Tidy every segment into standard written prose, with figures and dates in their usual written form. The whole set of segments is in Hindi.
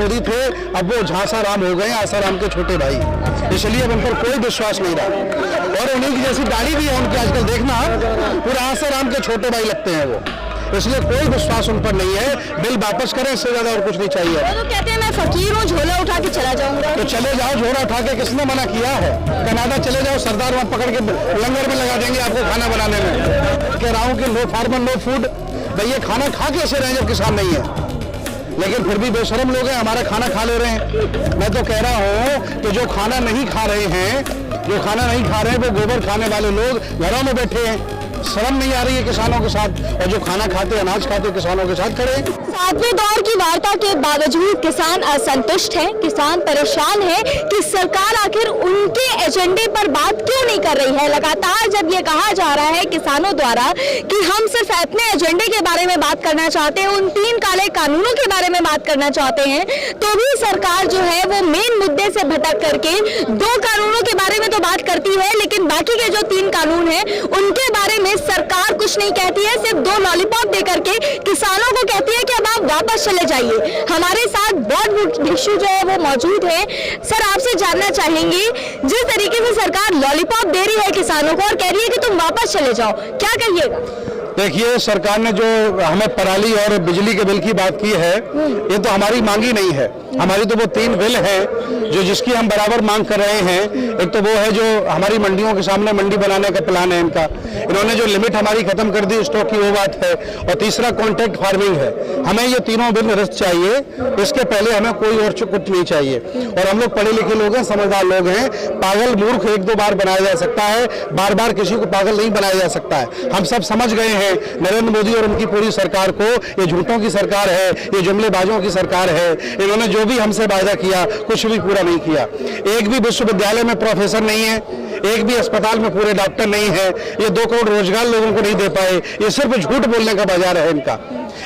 मोदी थे, अब वो झांसाराम हो गए, आसाराम के छोटे भाई, इसलिए अब उन पर कोई विश्वास नहीं रहा। और उन्हीं की जैसी दाढ़ी भी है उनकी, आजकल देखना पूरा आसाराम के छोटे भाई लगते हैं वो, इसलिए कोई विश्वास उन पर नहीं है। बिल वापस करें, इससे ज्यादा और कुछ नहीं चाहिए। वो तो कहते हैं मैं फकीर हूँ, झोला उठा के चला जाऊंगा। तो चले जाओ, झोला उठा के, किसने मना किया है? कनाडा चले जाओ, सरदार वहाँ पकड़ के लंगर में लगा देंगे आपको खाना बनाने में। कह रहा हूँ कि नो फार्मर नो फूड, भाई ये खाना खा कैसे रहे जब किसान नहीं है? लेकिन फिर भी बेशरम लोग हैं, हमारा खाना खा ले रहे हैं। मैं तो कह रहा हूँ कि जो खाना नहीं खा रहे हैं, वो गोबर खाने वाले लोग घरों में बैठे हैं, शर्म नहीं आ रही है किसानों के साथ, और जो खाना खाते अनाज खाते किसानों के साथ खड़े। 7वें दौर की वार्ता के बावजूद किसान असंतुष्ट हैं, किसान परेशान है कि सरकार आखिर उनके एजेंडे पर बात क्यों नहीं कर रही है। लगातार जब ये कहा जा रहा है किसानों द्वारा कि हम सिर्फ अपने एजेंडे के बारे में बात करना चाहते हैं, उन 3 काले कानूनों के बारे में बात करना चाहते हैं, तो भी सरकार जो है वो मेन मुद्दे से भटक करके 2 कानूनों के बारे में तो बात करती है, लेकिन बाकी के जो 3 कानून हैं उनके बारे में सरकार कुछ नहीं कहती है। सिर्फ 2 लॉलीपॉप देकर के किसानों को कहती है कि अब आप वापस चले जाइए। हमारे साथ बौद्ध भिक्षु जो है वो मौजूद है। सर, आपसे जानना चाहेंगे, जिस तरीके से सरकार लॉलीपॉप दे रही है किसानों को और कह रही है कि तुम वापस चले जाओ, क्या कहिएगा? देखिए, सरकार ने जो हमें पराली और बिजली के बिल की बात की है, ये तो हमारी मांगी नहीं है। हमारी तो वो 3 बिल हैं जो जिसकी हम बराबर मांग कर रहे हैं। एक तो वो है जो हमारी मंडियों के सामने मंडी बनाने का प्लान है इनका, इन्होंने जो लिमिट हमारी खत्म कर दी स्टॉक की, वो बात है। और तीसरा कॉन्ट्रैक्ट फार्मिंग है। हमें ये तीनों बिल रद्द चाहिए, इसके पहले हमें कोई और कुछ नहीं चाहिए। और हम लोग पढ़े लिखे लोग हैं, समझदार लोग हैं, पागल मूर्ख 1-2 बार बनाया जा सकता है, बार बार किसी को पागल नहीं बनाया जा सकता है। हम सब समझ गए हैं नरेंद्र मोदी और उनकी पूरी सरकार को, ये झूठों की सरकार है, ये जुमलेबाजों की सरकार है। इन्होंने जो भी हमसे वायदा किया कुछ भी पूरा नहीं किया। एक भी विश्वविद्यालय में प्रोफेसर नहीं है, एक भी अस्पताल में पूरे डॉक्टर नहीं है, ये 2 करोड़ रोजगार लोगों को नहीं दे पाए। ये सिर्फ झूठ बोलने का बाजार है इनका।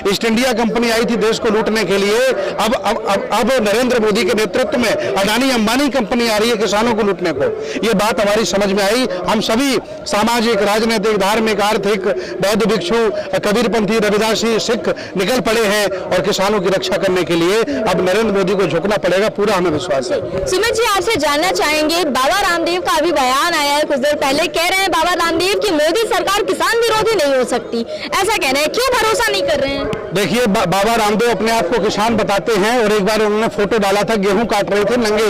ईस्ट इंडिया कंपनी आई थी देश को लूटने के लिए, अब नरेंद्र मोदी के नेतृत्व में अडानी अंबानी कंपनी आ रही है किसानों को लूटने को। ये बात हमारी समझ में आई। हम सभी सामाजिक, राजनीतिक, धार्मिक, आर्थिक, बौद्ध भिक्षु, कबीरपंथी, रविदासी, सिख निकल पड़े हैं और किसानों की रक्षा करने के लिए अब नरेंद्र मोदी को झुकना पड़ेगा, पूरा हमें विश्वास है। सुमित जी, आपसे जानना चाहेंगे, बाबा रामदेव का अभी बयान आया है कुछ देर पहले, कह रहे हैं बाबा रामदेव की मोदी सरकार किसान विरोधी नहीं हो सकती, ऐसा कह रहे हैं, क्यों भरोसा नहीं कर रहे हैं? देखिए, बाबा रामदेव अपने आप को किसान बताते हैं, और एक बार उन्होंने फोटो डाला था, गेहूं काट रहे थे नंगे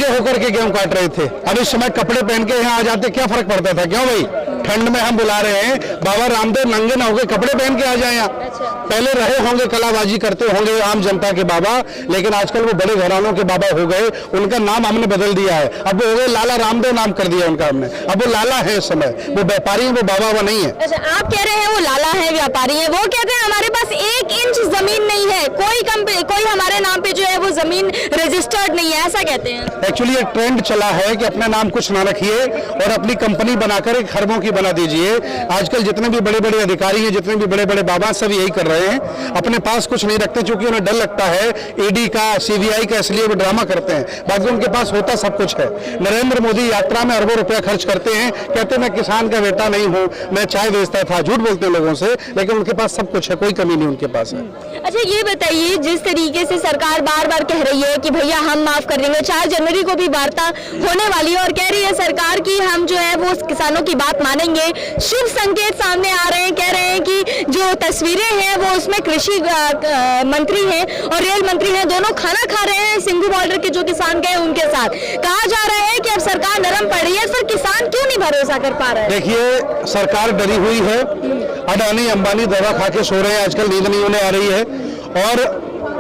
होकर के गेहूं काट रहे थे। अब इस समय कपड़े पहन के यहाँ आ जाते, क्या फर्क पड़ता था? क्यों भाई, ठंड में हम बुला रहे हैं, बाबा रामदेव नंगे ना होकर कपड़े पहन के आ जाए यहाँ। पहले रहे होंगे, कलाबाजी करते होंगे आम जनता के बाबा, लेकिन आजकल वो बड़े घरानों के बाबा हो गए। उनका नाम हमने बदल दिया है, अब वो हो गए लाला रामदेव, नाम कर दिया उनका हमने। अब वो लाला है इस समय, वो व्यापारी है, वो बाबा नहीं है। अच्छा, आप कह रहे हैं वो लाला है, व्यापारी है, वो कहते हैं हमारे पास 1 इंच जमीन नहीं है, कोई हमारे नाम पे जो है वो जमीन रजिस्टर्ड नहीं है, ऐसा कहते हैं। एक्चुअली एक ट्रेंड चला है कि अपना नाम कुछ ना रखिए और अपनी कंपनी बनाकर एक खरबों की बना दीजिए। आजकल जितने भी बड़े बड़े अधिकारी हैं, जितने भी बड़े बड़े बाबा, सब यही कर रहे हैं, अपने पास कुछ नहीं रखते, क्योंकि उन्हें डर लगता है ईडी का, सीबीआई का, इसलिए वो ड्रामा करते हैं। बाकी उनके पास होता सब कुछ है। नरेंद्र मोदी यात्रा में अरबों रुपया खर्च करते हैं, कहते हैं मैं किसान का बेटा नहीं हूँ, मैं चाय बेचता था, झूठ बोलते हैं लोगों से, लेकिन उनके पास सब कुछ है, कोई कमी नहीं उनके पास है। अच्छा, ये बताइए, जिस तरीके से सरकार बार बार कह रही है कि भैया हम माफ कर देंगे, 4 जनवरी को भी वार्ता होने वाली है और कह रही है सरकार की हम जो है वो किसानों की बात मानेंगे, शुभ संकेत सामने आ रहे हैं, कह रहे हैं कि जो तस्वीरें हैं वो उसमें कृषि मंत्री हैं और रेल मंत्री हैं, दोनों खाना खा रहे हैं सिंघू बॉर्डर के जो किसान गए उनके साथ। कहा जा रहा है कि अब सरकार नरम पड़ रही है, सर किसान क्यों नहीं भरोसा कर पा रहे हैं? देखिए, सरकार डरी हुई है, अडानी अंबानी दवा खा के सो रहे हैं, आजकल नींद नहीं होने आ रही है, और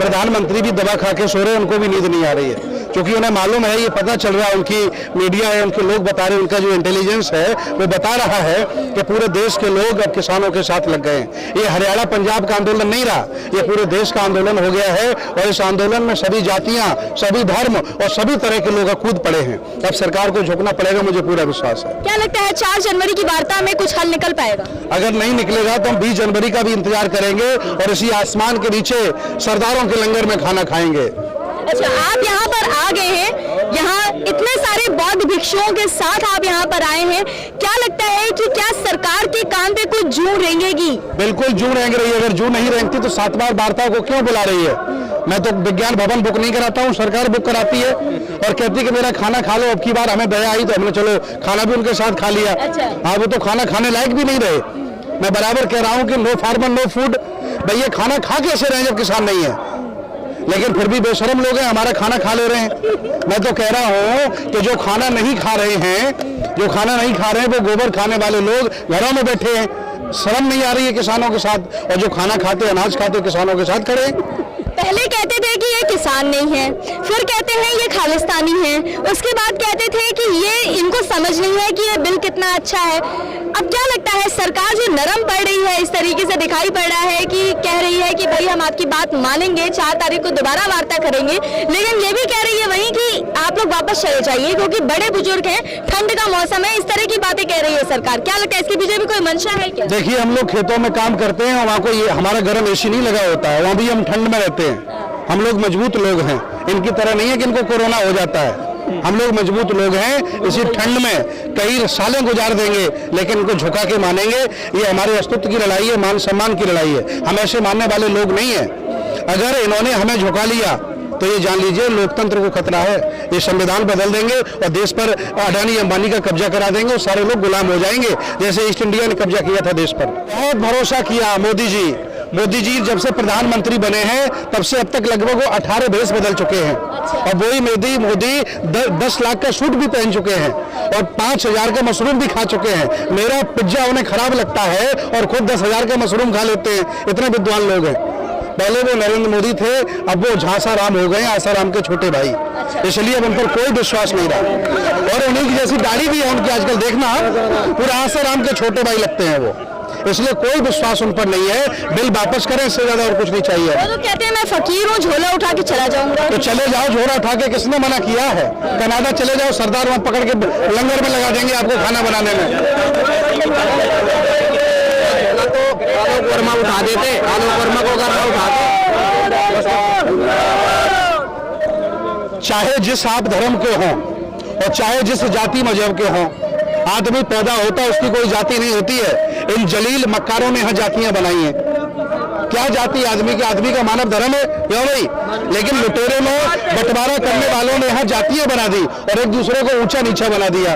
प्रधानमंत्री भी दवा खा के सो रहे हैं, उनको भी नींद नहीं आ रही है, क्योंकि उन्हें मालूम है, ये पता चल रहा है, उनकी मीडिया है, उनके लोग बता रहे हैं, उनका जो इंटेलिजेंस है वो बता रहा है कि पूरे देश के लोग अब किसानों के साथ लग गए हैं। ये हरियाणा पंजाब का आंदोलन नहीं रहा, ये पूरे देश का आंदोलन हो गया है, और इस आंदोलन में सभी जातियां, सभी धर्म और सभी तरह के लोग कूद पड़े हैं। अब सरकार को झुकना पड़ेगा, मुझे पूरा विश्वास है। क्या लगता है 4 जनवरी की वार्ता में कुछ हल निकल पाएगा? अगर नहीं निकलेगा तो हम 20 जनवरी का भी इंतजार करेंगे और इसी आसमान के नीचे सरदारों के लंगर में खाना खाएंगे। अच्छा, आप यहाँ पर आ गए हैं, यहाँ इतने सारे बौद्ध भिक्षुओं के साथ आप यहाँ पर आए हैं, क्या लगता है कि क्या सरकार के काम पे कुछ जू रेंगेगी? बिल्कुल जू रेंग रही है। अगर जू नहीं रेंगती तो 7 बार वार्ता को क्यों बुला रही है? मैं तो विज्ञान भवन बुक नहीं कराता हूँ, सरकार बुक कराती है और कहती है कि मेरा खाना खा लो। अब की बार हमें दया आई तो हमने चलो खाना भी उनके साथ खा लिया। हाँ, वो तो खाना खाने लायक भी नहीं रहे। मैं बराबर कह रहा हूँ कि नो फार्मर नो फूड। भैया खाना खा कैसे रहे जब किसान नहीं है? लेकिन फिर भी बेशरम लोग हैं, हमारा खाना खा ले रहे हैं। मैं तो कह रहा हूँ कि जो खाना नहीं खा रहे हैं वो गोबर खाने वाले लोग घरों में बैठे हैं। शर्म नहीं आ रही है किसानों के साथ? और जो खाना खाते अनाज खाते किसानों के साथ खड़े हैं। पहले कहते थे कि ये किसान नहीं है, फिर कहते हैं ये खालिस्तानी है, उसके बाद कहते थे कि ये इनको समझ नहीं है कि ये बिल कितना अच्छा है। अब क्या लगता है सरकार जो नरम पड़ रही है, इस तरीके से दिखाई पड़ रहा है कि कह रही है कि भाई हम आपकी बात मानेंगे, 4 तारीख को दोबारा वार्ता करेंगे, लेकिन ये भी कह रही है वहीं कि आप लोग वापस चले जाइए क्योंकि बड़े बुजुर्ग हैं, ठंड का मौसम है, इस तरह की बातें कह रही है सरकार। क्या लगता है इसके पीछे भी कोई मंशा है क्या? देखिए, हम लोग खेतों में काम करते हैं, वहाँ को ये हमारा गर्म एसी नहीं लगा होता है, वहाँ भी हम ठंड में रहते हैं। हम लोग मजबूत लोग हैं, इनकी तरह नहीं है कि इनको कोरोना हो जाता है। हम लोग मजबूत लोग हैं, इसी ठंड में कई सालें गुजार देंगे लेकिन इनको झुका के मानेंगे। ये हमारे अस्तित्व की लड़ाई है, मान सम्मान की लड़ाई है। हम ऐसे मानने वाले लोग नहीं हैं। अगर इन्होंने हमें झुका लिया तो ये जान लीजिए लोकतंत्र को खतरा है। ये संविधान बदल देंगे और देश पर अडानी अंबानी का कब्जा करा देंगे और सारे लोग गुलाम हो जाएंगे, जैसे ईस्ट इंडिया ने कब्जा किया था देश पर। बहुत भरोसा किया मोदी जी जब से प्रधानमंत्री बने हैं तब से अब तक लगभग वो 18 भेष बदल चुके हैं। और वही मोदी 10 लाख का सूट भी पहन चुके हैं और 5000 का मशरूम भी खा चुके हैं। मेरा पिज्जा उन्हें खराब लगता है और खुद 10,000 का मशरूम खा लेते हैं। इतने विद्वान लोग हैं। पहले वो नरेंद्र मोदी थे, अब वो झांसाराम हो गए, आसाराम के छोटे भाई। इसलिए अब उन पर कोई विश्वास नहीं रहा। और उन्हीं की जैसी दाढ़ी भी है उनकी, आजकल देखना पूरा आसाराम के छोटे भाई लगते हैं वो। इसलिए कोई विश्वास उन पर नहीं है। बिल वापस करें, इससे ज्यादा और कुछ नहीं चाहिए। वो तो कहते हैं मैं फकीर हूँ, झोला उठा के चला जाऊंगा। तो चले जाओ, झोला उठा के किसने मना किया है? कनाडा चले जाओ, सरदार वहां पकड़ के लंगर में लगा देंगे आपको खाना बनाने में। तो आलोक वर्मा उठा देते, आलोक वर्मा को अगर उठाते, चाहे जिस आप धर्म के हों और चाहे जिस जाति मजहब के हों, आदमी पैदा होता है, उसकी कोई जाति नहीं होती है। इन जलील मक्कारों ने यहाँ जातियां बनाई हैं। क्या जाति आदमी की? आदमी का मानव धर्म है क्यों भाई? लेकिन लुटेरे लोग, बंटवारा करने वालों ने यहाँ जातियां बना दी और एक दूसरे को ऊंचा नीचा बना दिया।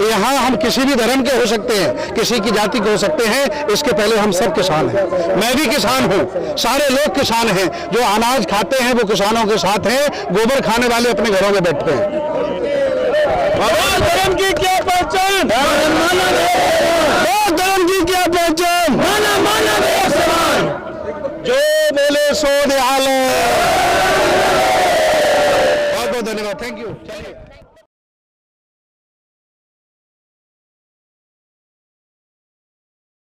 यहाँ हम किसी भी धर्म के हो सकते हैं, किसी की जाति के हो सकते हैं, इसके पहले हम सब किसान हैं। मैं भी किसान हूँ, सारे लोग किसान हैं। जो अनाज खाते हैं वो किसानों के साथ हैं, गोबर खाने वाले अपने घरों में बैठते हैं। धर्म की क्या पहचान? धर्म की क्या पहचान? जो बोले सो निहाल। बहुत बहुत धन्यवाद, थैंक यू।